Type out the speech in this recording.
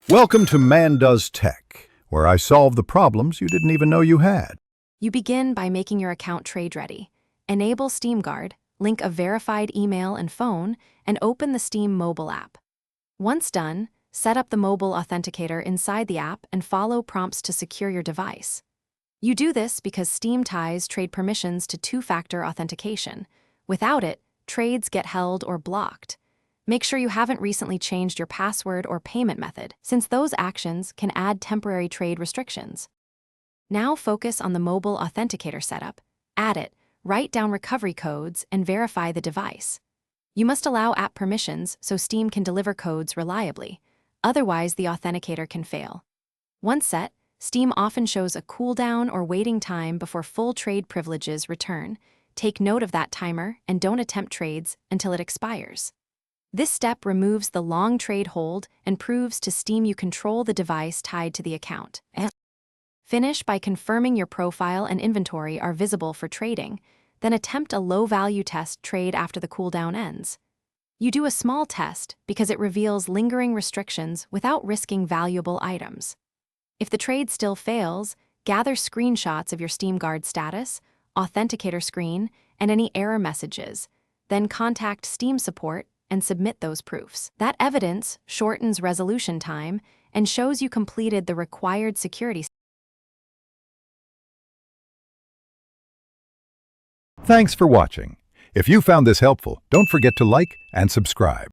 Welcome to Man Does Tech, where I solve the problems you didn't even know you had. You begin by making your account trade ready. Enable SteamGuard, link a verified email and phone, and open the Steam mobile app. Once done, set up the mobile authenticator inside the app and follow prompts to secure your device. You do this because Steam ties trade permissions to two-factor authentication. Without it, trades get held or blocked. Make sure you haven't recently changed your password or payment method, since those actions can add temporary trade restrictions. Now focus on the mobile authenticator setup, add it, write down recovery codes, and verify the device. You must allow app permissions so Steam can deliver codes reliably. Otherwise, the authenticator can fail. Once set, Steam often shows a cooldown or waiting time before full trade privileges return. Take note of that timer and don't attempt trades until it expires. This step removes the long trade hold and proves to Steam you control the device tied to the account. Finish by confirming your profile and inventory are visible for trading, then attempt a low-value test trade after the cooldown ends. You do a small test because it reveals lingering restrictions without risking valuable items. If the trade still fails, gather screenshots of your SteamGuard status, authenticator screen, and any error messages, then contact Steam support and submit those proofs. That evidence shortens resolution time and shows you completed the required security. Thanks for watching. If you found this helpful, don't forget to like and subscribe.